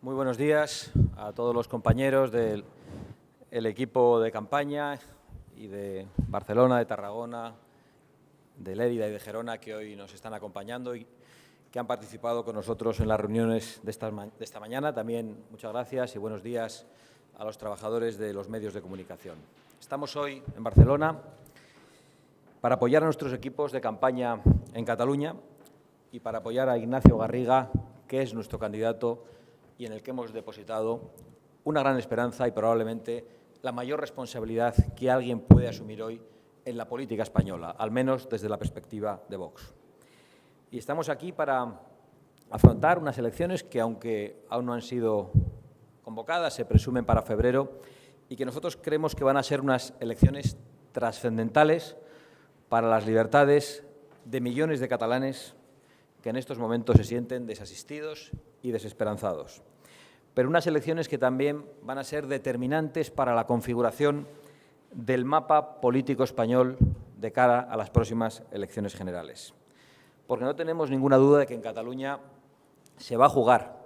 Muy buenos días a todos los compañeros del equipo de campaña y de Barcelona, de Tarragona, de Lérida y de Gerona que hoy nos están acompañando y que han participado con nosotros en las reuniones de esta mañana. También muchas gracias y buenos días a los trabajadores de los medios de comunicación. Estamos hoy en Barcelona para apoyar a nuestros equipos de campaña en Cataluña y para apoyar a Ignacio Garriga, que es nuestro candidato y en el que hemos depositado una gran esperanza y probablemente la mayor responsabilidad que alguien puede asumir hoy en la política española, al menos desde la perspectiva de Vox. Y estamos aquí para afrontar unas elecciones que, aunque aún no han sido convocadas, se presumen para febrero y que nosotros creemos que van a ser unas elecciones trascendentales para las libertades de millones de catalanes que en estos momentos se sienten desasistidos y desesperanzados. Pero unas elecciones que también van a ser determinantes para la configuración del mapa político español de cara a las próximas elecciones generales. Porque no tenemos ninguna duda de que en Cataluña se va a jugar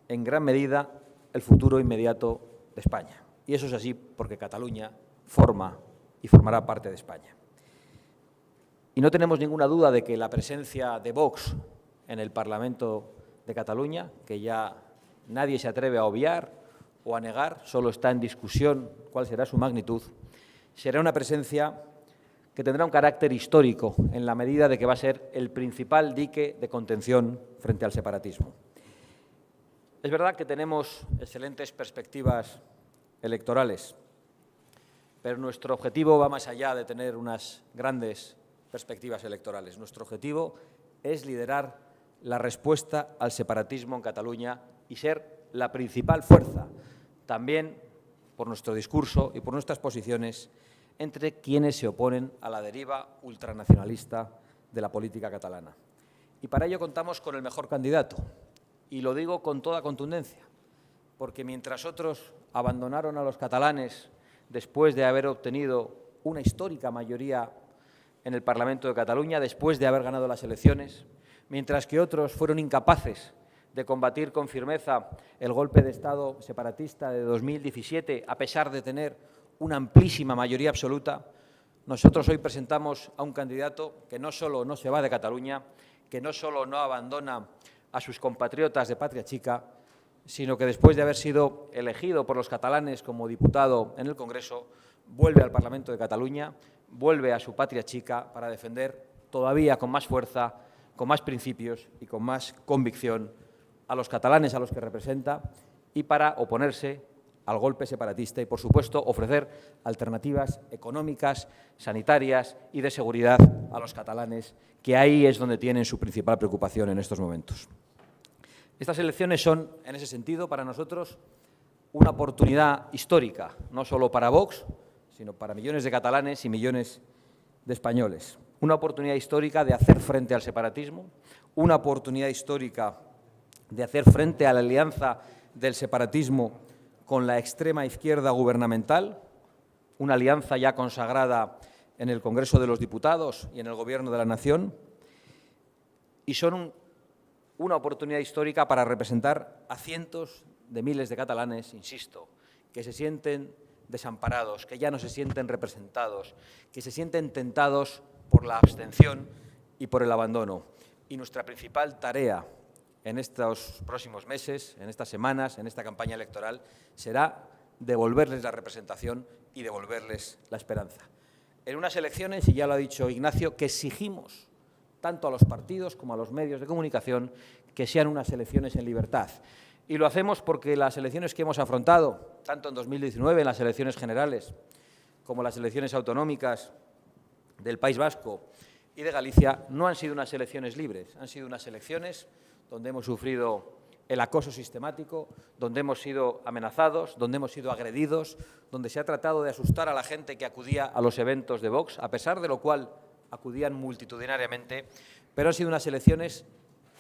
en gran medida el futuro inmediato de España. Y eso es así porque Cataluña forma y formará parte de España. Y no tenemos ninguna duda de que la presencia de Vox en el Parlamento de Cataluña, que ya nadie se atreve a obviar o a negar, solo está en discusión cuál será su magnitud, será una presencia que tendrá un carácter histórico en la medida de que va a ser el principal dique de contención frente al separatismo. Es verdad que tenemos excelentes perspectivas electorales, pero nuestro objetivo va más allá de tener unas grandes perspectivas electorales. Nuestro objetivo es liderar la respuesta al separatismo en Cataluña y ser la principal fuerza, también por nuestro discurso y por nuestras posiciones, entre quienes se oponen a la deriva ultranacionalista de la política catalana. Y para ello contamos con el mejor candidato, y lo digo con toda contundencia, porque mientras otros abandonaron a los catalanes después de haber obtenido una histórica mayoría en el Parlamento de Cataluña, después de haber ganado las elecciones, mientras que otros fueron incapaces de combatir con firmeza el golpe de Estado separatista de 2017, a pesar de tener una amplísima mayoría absoluta, nosotros hoy presentamos a un candidato que no solo no se va de Cataluña, que no solo no abandona a sus compatriotas de patria chica, sino que después de haber sido elegido por los catalanes como diputado en el Congreso, vuelve al Parlamento de Cataluña, vuelve a su patria chica para defender todavía con más fuerza, con más principios y con más convicción a los catalanes a los que representa y para oponerse al golpe separatista y, por supuesto, ofrecer alternativas económicas, sanitarias y de seguridad a los catalanes, que ahí es donde tienen su principal preocupación en estos momentos. Estas elecciones son, en ese sentido, para nosotros una oportunidad histórica, no solo para Vox, sino para millones de catalanes y millones de españoles. Una oportunidad histórica de hacer frente al separatismo, una oportunidad histórica de hacer frente a la alianza del separatismo con la extrema izquierda gubernamental, una alianza ya consagrada en el Congreso de los Diputados y en el Gobierno de la Nación, y son una oportunidad histórica para representar a cientos de miles de catalanes, insisto, que se sienten desamparados, que ya no se sienten representados, que se sienten tentados por la abstención y por el abandono. Y nuestra principal tarea en estos próximos meses, en estas semanas, en esta campaña electoral, será devolverles la representación y devolverles la esperanza. En unas elecciones, y ya lo ha dicho Ignacio, que exigimos tanto a los partidos como a los medios de comunicación que sean unas elecciones en libertad. Y lo hacemos porque las elecciones que hemos afrontado, tanto en 2019, en las elecciones generales, como las elecciones autonómicas del País Vasco y de Galicia, no han sido unas elecciones libres, han sido unas elecciones donde hemos sufrido el acoso sistemático, donde hemos sido amenazados, donde hemos sido agredidos, donde se ha tratado de asustar a la gente que acudía a los eventos de Vox, a pesar de lo cual acudían multitudinariamente, pero han sido unas elecciones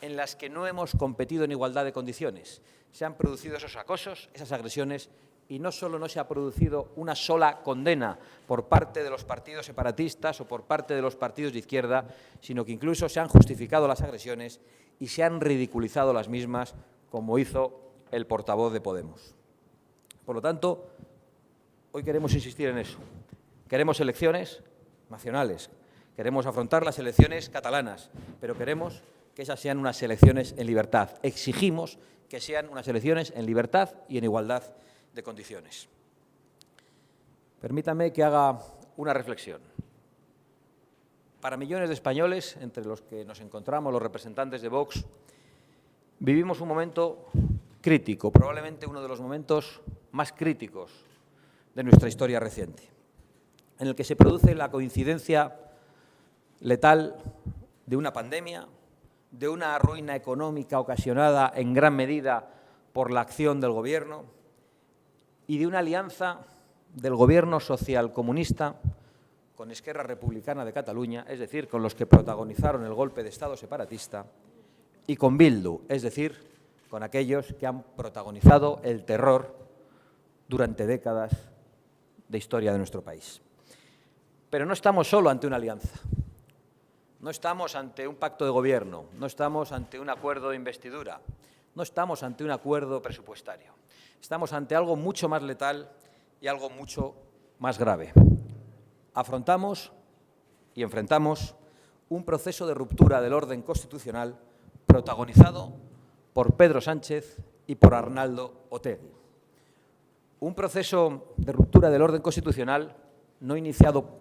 en las que no hemos competido en igualdad de condiciones. Se han producido esos acosos, esas agresiones, y no solo no se ha producido una sola condena por parte de los partidos separatistas o por parte de los partidos de izquierda, sino que incluso se han justificado las agresiones y se han ridiculizado las mismas, como hizo el portavoz de Podemos. Por lo tanto, hoy queremos insistir en eso. Queremos elecciones nacionales, queremos afrontar las elecciones catalanas, pero queremos que esas sean unas elecciones en libertad. Exigimos que sean unas elecciones en libertad y en igualdad de condiciones. Permítanme que haga una reflexión. Para millones de españoles, entre los que nos encontramos los representantes de Vox, vivimos un momento crítico, probablemente uno de los momentos más críticos de nuestra historia reciente, en el que se produce la coincidencia letal de una pandemia, de una ruina económica ocasionada en gran medida por la acción del Gobierno y de una alianza del Gobierno socialcomunista con Esquerra Republicana de Cataluña, es decir, con los que protagonizaron el golpe de Estado separatista, y con Bildu, es decir, con aquellos que han protagonizado el terror durante décadas de historia de nuestro país. Pero no estamos solo ante una alianza, no estamos ante un pacto de gobierno, no estamos ante un acuerdo de investidura, no estamos ante un acuerdo presupuestario. Estamos ante algo mucho más letal y algo mucho más grave. Afrontamos y enfrentamos un proceso de ruptura del orden constitucional protagonizado por Pedro Sánchez y por Arnaldo Otegi. Un proceso de ruptura del orden constitucional no iniciado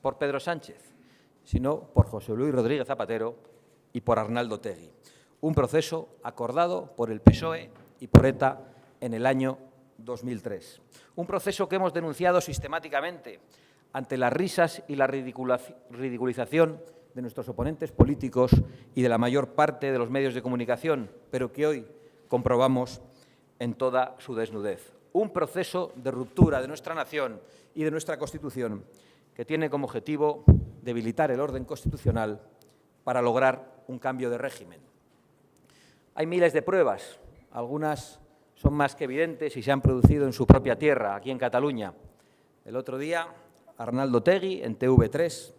por Pedro Sánchez, sino por José Luis Rodríguez Zapatero y por Arnaldo Otegi. Un proceso acordado por el PSOE y por ETA en el año 2003. Un proceso que hemos denunciado sistemáticamente ante las risas y la ridiculización de nuestros oponentes políticos y de la mayor parte de los medios de comunicación, pero que hoy comprobamos en toda su desnudez. Un proceso de ruptura de nuestra nación y de nuestra Constitución que tiene como objetivo debilitar el orden constitucional para lograr un cambio de régimen. Hay miles de pruebas, algunas son más que evidentes y se han producido en su propia tierra, aquí en Cataluña. El otro día, Arnaldo Otegi, en TV3,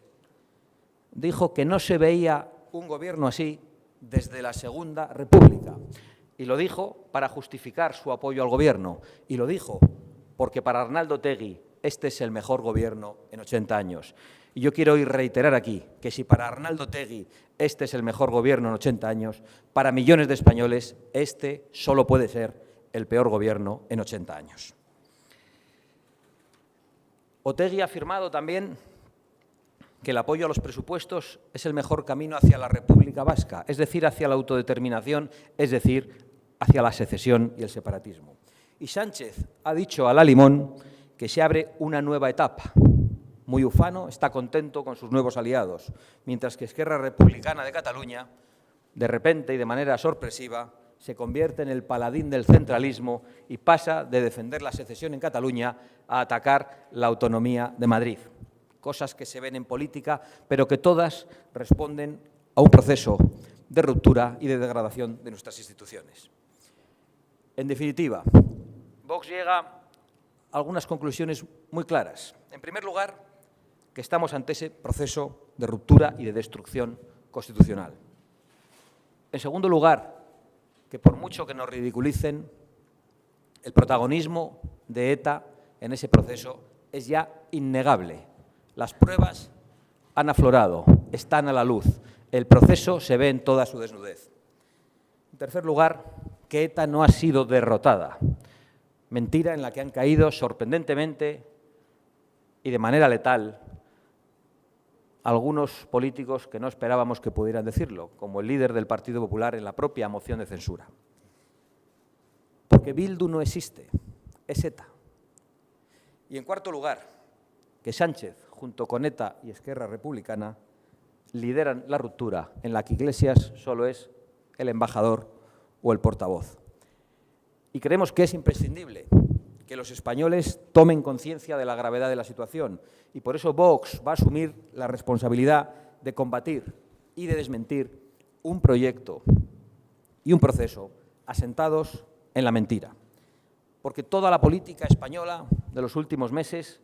dijo que no se veía un gobierno así desde la Segunda República. Y lo dijo para justificar su apoyo al gobierno. Y lo dijo porque para Arnaldo Otegi este es el mejor gobierno en 80 años. Y yo quiero hoy reiterar aquí que si para Arnaldo Otegi este es el mejor gobierno en 80 años, para millones de españoles este solo puede ser el peor gobierno en 80 años. Otegi ha afirmado también que el apoyo a los presupuestos es el mejor camino hacia la República Vasca, es decir, hacia la autodeterminación, es decir, hacia la secesión y el separatismo. Y Sánchez ha dicho a la Limón que se abre una nueva etapa. Muy ufano, está contento con sus nuevos aliados, mientras que Esquerra Republicana de Cataluña, de repente y de manera sorpresiva, se convierte en el paladín del centralismo y pasa de defender la secesión en Cataluña a atacar la autonomía de Madrid. Cosas que se ven en política, pero que todas responden a un proceso de ruptura y de degradación de nuestras instituciones. En definitiva, Vox llega a algunas conclusiones muy claras. En primer lugar, que estamos ante ese proceso de ruptura y de destrucción constitucional. En segundo lugar, que por mucho que nos ridiculicen, el protagonismo de ETA en ese proceso es ya innegable. Las pruebas han aflorado, están a la luz. El proceso se ve en toda su desnudez. En tercer lugar, que ETA no ha sido derrotada. Mentira en la que han caído sorprendentemente y de manera letal algunos políticos que no esperábamos que pudieran decirlo, como el líder del Partido Popular en la propia moción de censura. Porque Bildu no existe, es ETA. Y en cuarto lugar, que Sánchez, junto con ETA y Esquerra Republicana, lideran la ruptura en la que Iglesias solo es el embajador o el portavoz. Y creemos que es imprescindible que los españoles tomen conciencia de la gravedad de la situación. Y por eso Vox va a asumir la responsabilidad de combatir y de desmentir un proyecto y un proceso asentados en la mentira. Porque toda la política española de los últimos meses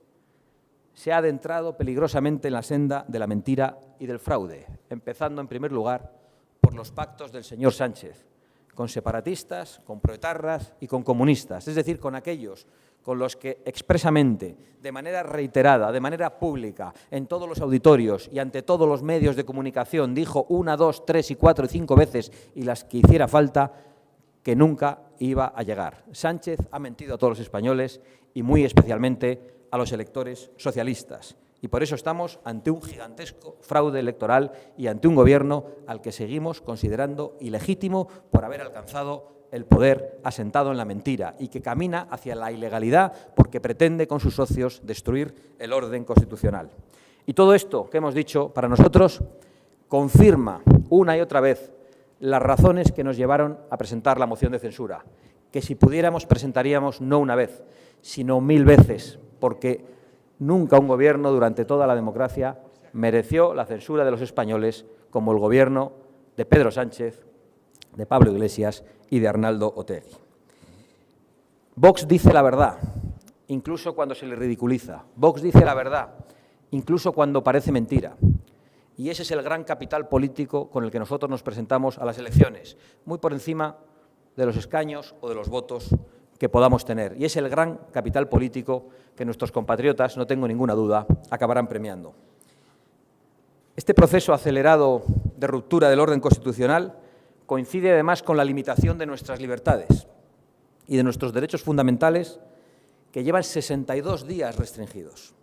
se ha adentrado peligrosamente en la senda de la mentira y del fraude, empezando en primer lugar por los pactos del señor Sánchez, con separatistas, con proetarras y con comunistas, es decir, con aquellos con los que expresamente, de manera reiterada, de manera pública, en todos los auditorios y ante todos los medios de comunicación, dijo 1, 2, 3 y 4 y 5 veces, y las que hiciera falta, que nunca iba a llegar. Sánchez ha mentido a todos los españoles y muy especialmente a los electores socialistas. Y por eso estamos ante un gigantesco fraude electoral y ante un gobierno al que seguimos considerando ilegítimo por haber alcanzado el poder asentado en la mentira y que camina hacia la ilegalidad porque pretende con sus socios destruir el orden constitucional. Y todo esto que hemos dicho, para nosotros, confirma una y otra vez las razones que nos llevaron a presentar la moción de censura, que si pudiéramos presentaríamos no una vez, sino 1000 veces, porque nunca un gobierno durante toda la democracia mereció la censura de los españoles como el gobierno de Pedro Sánchez, de Pablo Iglesias y de Arnaldo Otegi. Vox dice la verdad, incluso cuando se le ridiculiza. Vox dice la verdad, incluso cuando parece mentira. Y ese es el gran capital político con el que nosotros nos presentamos a las elecciones, muy por encima de los escaños o de los votos que podamos tener. Y es el gran capital político que nuestros compatriotas, no tengo ninguna duda, acabarán premiando. Este proceso acelerado de ruptura del orden constitucional coincide además con la limitación de nuestras libertades y de nuestros derechos fundamentales que llevan 62 días restringidos.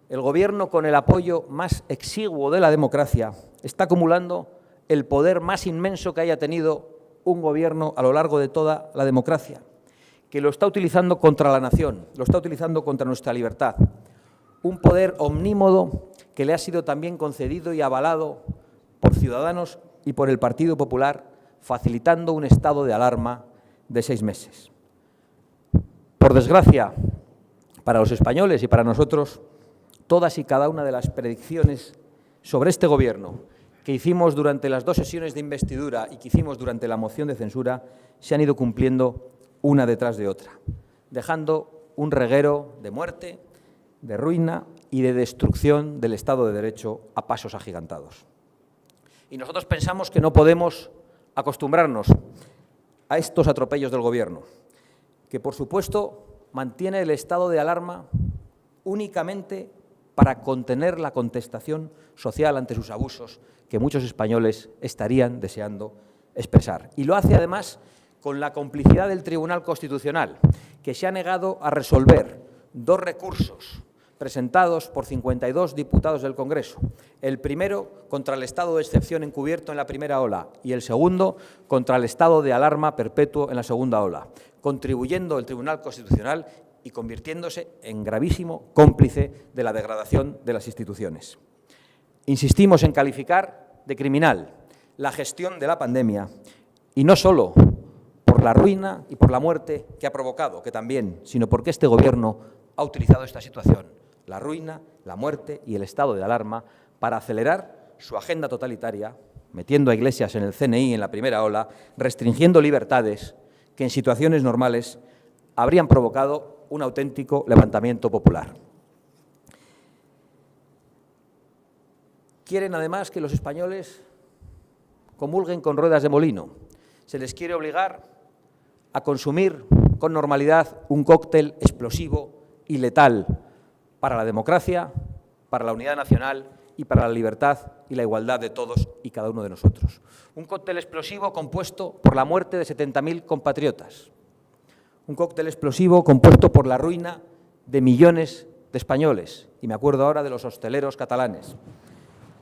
El Gobierno, con el apoyo más exiguo de la democracia, está acumulando el poder más inmenso que haya tenido un Gobierno a lo largo de toda la democracia, que lo está utilizando contra la nación, lo está utilizando contra nuestra libertad. Un poder omnímodo que le ha sido también concedido y avalado por Ciudadanos y por el Partido Popular, facilitando un estado de alarma de 6 meses. Por desgracia, para los españoles y para nosotros, todas y cada una de las predicciones sobre este Gobierno que hicimos durante las 2 sesiones de investidura y que hicimos durante la moción de censura se han ido cumpliendo una detrás de otra, dejando un reguero de muerte, de ruina y de destrucción del Estado de Derecho a pasos agigantados. Y nosotros pensamos que no podemos acostumbrarnos a estos atropellos del Gobierno, que, por supuesto, mantiene el estado de alarma únicamente para contener la contestación social ante sus abusos que muchos españoles estarían deseando expresar. Y lo hace, además, con la complicidad del Tribunal Constitucional, que se ha negado a resolver 2 recursos presentados por 52 diputados del Congreso. El primero contra el estado de excepción encubierto en la primera ola y el segundo contra el estado de alarma perpetuo en la segunda ola, contribuyendo el Tribunal Constitucional y convirtiéndose en gravísimo cómplice de la degradación de las instituciones. Insistimos en calificar de criminal la gestión de la pandemia y no solo por la ruina y por la muerte que ha provocado, que también, sino porque este Gobierno ha utilizado esta situación, la ruina, la muerte y el estado de alarma, para acelerar su agenda totalitaria, metiendo a Iglesias en el CNI en la primera ola, restringiendo libertades que en situaciones normales habrían provocado un auténtico levantamiento popular. Quieren, además, que los españoles comulguen con ruedas de molino. Se les quiere obligar a consumir con normalidad un cóctel explosivo y letal para la democracia, para la unidad nacional y para la libertad y la igualdad de todos y cada uno de nosotros. Un cóctel explosivo compuesto por la muerte de 70.000 compatriotas. Un cóctel explosivo compuesto por la ruina de millones de españoles. Y me acuerdo ahora de los hosteleros catalanes.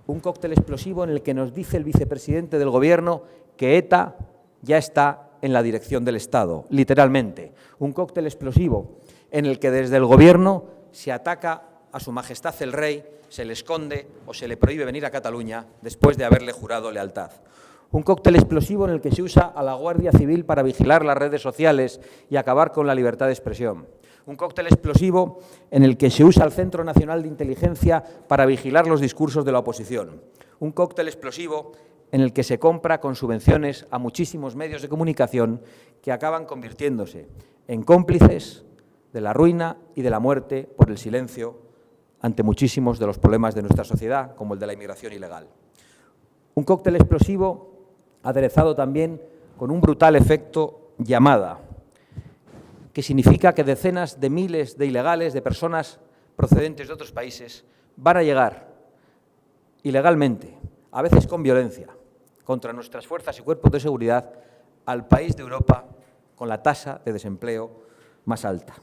Un cóctel explosivo en el que nos dice el vicepresidente del Gobierno que ETA ya está en la dirección del Estado, literalmente. Un cóctel explosivo en el que desde el Gobierno se ataca a su majestad el rey, se le esconde o se le prohíbe venir a Cataluña después de haberle jurado lealtad. Un cóctel explosivo en el que se usa a la Guardia Civil para vigilar las redes sociales y acabar con la libertad de expresión. Un cóctel explosivo en el que se usa al Centro Nacional de Inteligencia para vigilar los discursos de la oposición. Un cóctel explosivo en el que se compra con subvenciones a muchísimos medios de comunicación que acaban convirtiéndose en cómplices de la ruina y de la muerte por el silencio ante muchísimos de los problemas de nuestra sociedad, como el de la inmigración ilegal. Un cóctel explosivo aderezado también con un brutal efecto llamada, que significa que decenas de miles de ilegales, de personas procedentes de otros países, van a llegar ilegalmente, a veces con violencia, contra nuestras fuerzas y cuerpos de seguridad, al país de Europa con la tasa de desempleo más alta.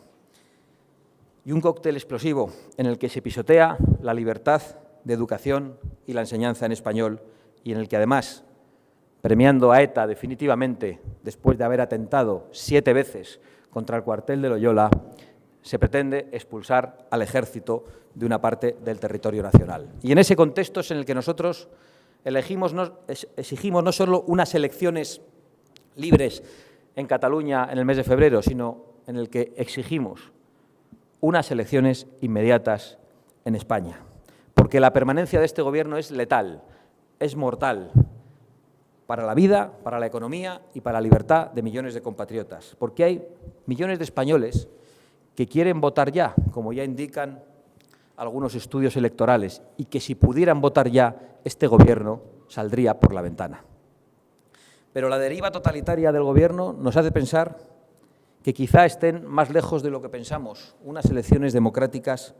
Y un cóctel explosivo en el que se pisotea la libertad de educación y la enseñanza en español, y en el que, además, premiando a ETA definitivamente, después de haber atentado 7 veces contra el cuartel de Loyola, se pretende expulsar al ejército de una parte del territorio nacional. Y en ese contexto es en el que nosotros exigimos no solo unas elecciones libres en Cataluña en el mes de febrero, sino en el que exigimos unas elecciones inmediatas en España. Porque la permanencia de este Gobierno es letal, es mortal para la vida, para la economía y para la libertad de millones de compatriotas. Porque hay millones de españoles que quieren votar ya, como ya indican algunos estudios electorales, y que si pudieran votar ya, este Gobierno saldría por la ventana. Pero la deriva totalitaria del Gobierno nos hace pensar que quizá estén más lejos de lo que pensamos unas elecciones democráticas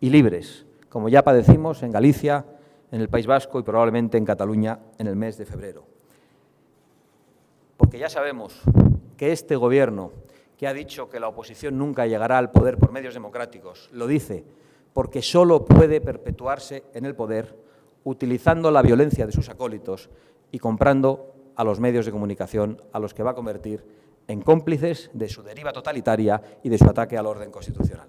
y libres, como ya padecimos en Galicia, en el País Vasco y probablemente en Cataluña en el mes de febrero. Porque ya sabemos que este Gobierno, que ha dicho que la oposición nunca llegará al poder por medios democráticos, lo dice porque solo puede perpetuarse en el poder utilizando la violencia de sus acólitos y comprando a los medios de comunicación, a los que va a convertir en cómplices de su deriva totalitaria y de su ataque al orden constitucional.